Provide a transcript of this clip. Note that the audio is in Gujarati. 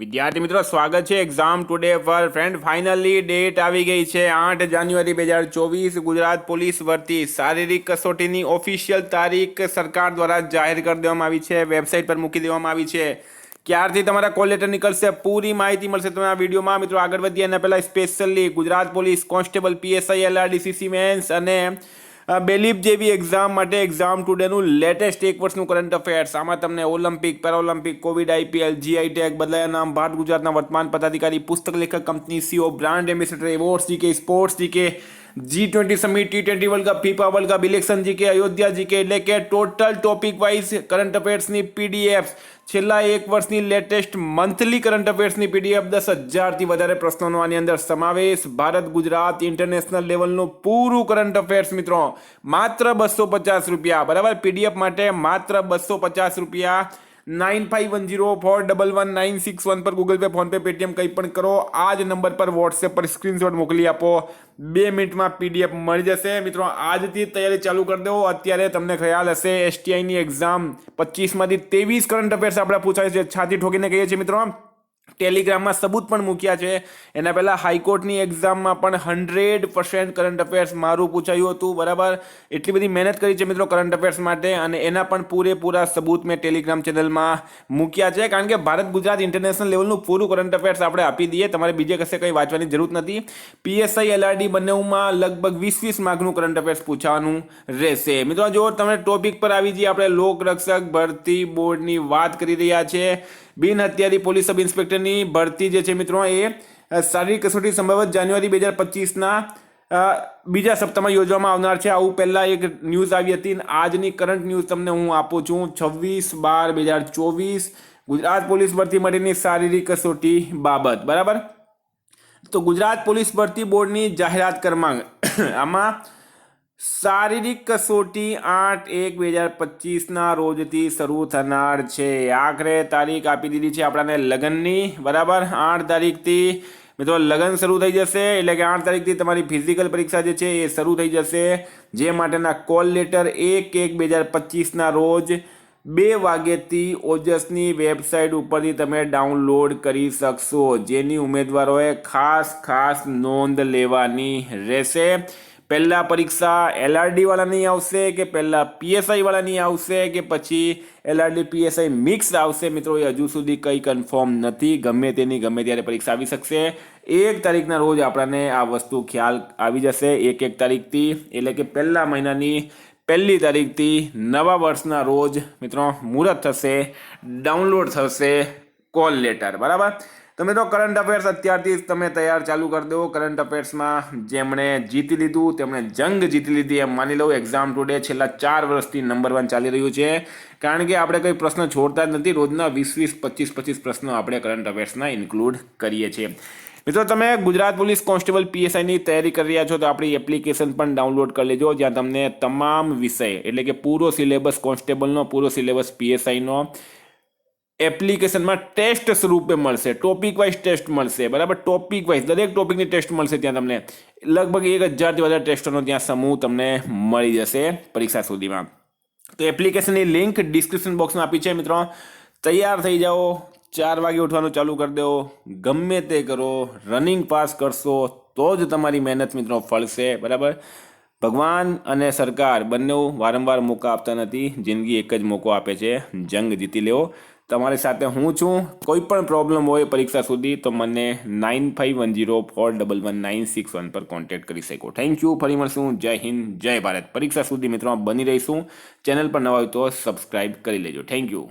વિદ્યાર્થી મિત્રો, સ્વાગત છે એક્ઝામ ટુડે પર. ફ્રેન્ડ, ફાઇનલી ડેટ આવી ગઈ છે 8 જાન્યુઆરી 2024. ગુજરાત પોલીસ ભરતી શારીરિક કસોટીની ઓફિશિયલ તારીખ સરકાર દ્વારા જાહેર કરી દેવામાં આવી છે, વેબસાઇટ પર મૂકી દેવામાં આવી છે. ક્યારથી તમારા કોલ લેટર નીકળશે, પૂરી માહિતી મળશે તમને આ વિડીયોમાં. મિત્રો, આગળ વધીએ એના પહેલાં specially Gujarat police constable, PSI, LRDCC mains અને બેલીફ જેવી એક્ઝામ માટે એક્ઝામ ટુડેનું લેટેસ્ટ એક વર્ષનું કરંટ અફેર્સ. આમાં તમને Olympic, Paralympic, Covid, IPL, GI tag, બદલાયા નામ, ભારત ગુજરાતના વર્તમાન પદાધિકારી, પુસ્તક લેખક, company CEO, brand ambassador, awards GK, sports GK, G20 summit, T20 world cup, FIFA world cup, election GK, Ayodhya GK, એટલે કે ટોટલ ટોપિક વાઇઝ કરંટ અફેર્સની PDFs, છેલ્લા એક વર્ષની લેટેસ્ટ મંથલી કરંટ અફેર્સની PDF, 10,000થી વધારે પ્રશ્નોનો આની અંદર સમાવેશ, ભારત ગુજરાત ઇન્ટરનેશનલ લેવલનું પૂરું કરંટ અફેર્સ. મિત્રો, માત્ર 250 રૂપિયા, બરાબર. PDF માટે માત્ર 250 રૂપિયા. 9510411961 પર ગૂગલ પે, ફોનપે, પેટીએમ કંઈ પણ કરો. આ જ નંબર પર વોટ્સએપ પર સ્ક્રીનશોટ મોકલી આપો, 2 મિનિટમાં PDF મળી જશે. મિત્રો, આજથી તૈયારી ચાલુ કરી દો. અત્યારે તમને ખ્યાલ હશે STIની એક્ઝામ 25માંથી 23 કરંટ અફેર્સ આપણે પૂછાય છે. છાતી ઠોકીને કહીએ છીએ મિત્રો, ટેલિગ્રામમાં સબૂત પણ મૂક્યા છે. એના પહેલાં હાઈકોર્ટની એક્ઝામમાં પણ 100% કરંટ અફેર્સ મારું પૂછાયું હતું, બરાબર. એટલી બધી મહેનત કરી છે મિત્રો કરંટ અફેર્સ માટે, અને એના પણ પૂરેપૂરા સબૂત મેં ટેલિગ્રામ ચેનલમાં મૂક્યા છે. કારણ કે ભારત ગુજરાત ઇન્ટરનેશનલ લેવલનું પૂરું કરંટ અફેર્સ આપણે આપી દઈએ, તમારે બીજે કશે કંઈ વાંચવાની જરૂર નથી. PSI, LRD બંનેમાં લગભગ 20 માર્કનું કરંટ અફેર્સ પૂછવાનું રહેશે. મિત્રો, જો તમે ટોપિક પર આવી જઈએ, આપણે લોકરક્ષક ભરતી બોર્ડની વાત કરી રહ્યા છે. બિન હથિયારી પોલીસ સબ ઇન્સ્પેક્ટરની ભરતી જે છે મિત્રો, એ શારીરિક કસોટી સંભવત જાન્યુઆરી 2025ના બીજા સપ્તાહમાં યોજવામાં આવનાર છે. આવું પહેલાં એક ન્યૂઝ આવી હતી. આજની કરંટ ન્યૂઝ તમને હું આપું છું. 26/12/2024 ગુજરાત પોલીસ ભરતી માટેની શારીરિક કસોટી બાબત, બરાબર. તો ગુજરાત પોલીસ ભરતી બોર્ડની જાહેરાત ક્રમાંક આમાં શારીરિક કસોટી 8/1/2025ના રોજથી શરૂ થનાર છે. આખરે તારીખ આપી દીધી છે આપણાને લગ્નની, બરાબર. 8 તારીખથી મિત્રો લગ્ન શરૂ થઈ જશે, એટલે કે 8 તારીખથી તમારી ફિઝિકલ પરીક્ષા જે છે એ શરૂ થઈ જશે, જે માટેના કોલ લેટર 1/1/2025ના રોજ 2 વાગ્યેથી ઓજસની વેબસાઇટ ઉપરથી તમે ડાઉનલોડ કરી શકશો. જેની ઉમેદવારોએ ખાસ નોંધ લેવાની રહેશે. પહેલાં પરીક્ષા LRD વાળાની આવશે કે પહેલાં PSI વાળાની આવશે કે પછી LRD PSI મિક્સ આવશે, મિત્રો એ હજુ સુધી કંઈ કન્ફર્મ નથી. ગમે તેની ગમે ત્યારે પરીક્ષા આવી શકશે. 1 તારીખના રોજ આપણને આ વસ્તુ ખ્યાલ આવી જશે. 1 તારીખથી, એટલે કે પહેલા મહિનાની 1 તારીખથી નવા વર્ષના રોજ મિત્રો મુહૂર્ત થશે, ડાઉનલોડ થશે કોલ લેટર, બરાબર. તો મિત્રો, કરંટ અફેર્સ અત્યારથી તમે તૈયાર ચાલુ કરી દો. કરંટ અફેર્સમાં જેમણે જીતી લીધું તેમણે જંગ જીતી લીધી એમ માની લો. એક્ઝામ ટુડે છેલ્લા 4 વર્ષથી નંબર 1 ચાલી રહ્યું છે, કારણ કે આપણે કંઈ પ્રશ્ન છોડતા જ નથી. રોજના 20 25 પ્રશ્નો આપણે કરંટ અફેર્સના ઇન્ક્લુડ કરીએ છીએ. મિત્રો, તમે ગુજરાત પોલીસ કોન્સ્ટેબલ PSIની તૈયારી કરી રહ્યા છો તો આપણી એપ્લિકેશન પણ ડાઉનલોડ કરી લેજો, જ્યાં તમને તમામ વિષય, એટલે કે પૂરો સિલેબસ કોન્સ્ટેબલનો, પૂરો સિલેબસ PSIનો એપ્લિકેશનમાં ટેસ્ટ સ્વરૂપે મળશે. ટોપિક વાઇઝ ટેસ્ટ મળશે, બરાબર. ટોપિક વાઇઝ દરેક ટોપિકની ટેસ્ટ મળશે. ત્યાં તમને લગભગ 1,000થી વધારે ટેસ્ટોનો ત્યાં સમૂહ તમને મળી જશે પરીક્ષા સુધીમાં. તો એપ્લિકેશનની લિંક ડિસ્ક્રિપ્શન બોક્સમાં આપી છે. મિત્રો, તૈયાર થઈ જાઓ. 4 વાગે ઉઠવાનું ચાલુ કરી દો. ગમે તે કરો, રનિંગ પાસ કરશો તો જ તમારી મહેનત મિત્રો ફળશે, બરાબર. ભગવાન અને સરકાર બંને વારંવાર મોકા આપતા નથી. જિંદગી એક જ મોકો આપે છે, જંગ જીતી લેવો. તમારી સાથે હું છું. કોઈ પણ પ્રોબ્લેમ હોય પરીક્ષા સુધી તો મને 9510411961 પર કોન્ટેક્ટ કરી શકો. Thank you. ફરી મળશું. જય હિન્દ, જય ભારત. પરીક્ષા સુધી મિત્રો બની રહીશું. ચેનલ પર નવા હોય તો સબસ્ક્રાઈબ કરી લેજો. Thank you.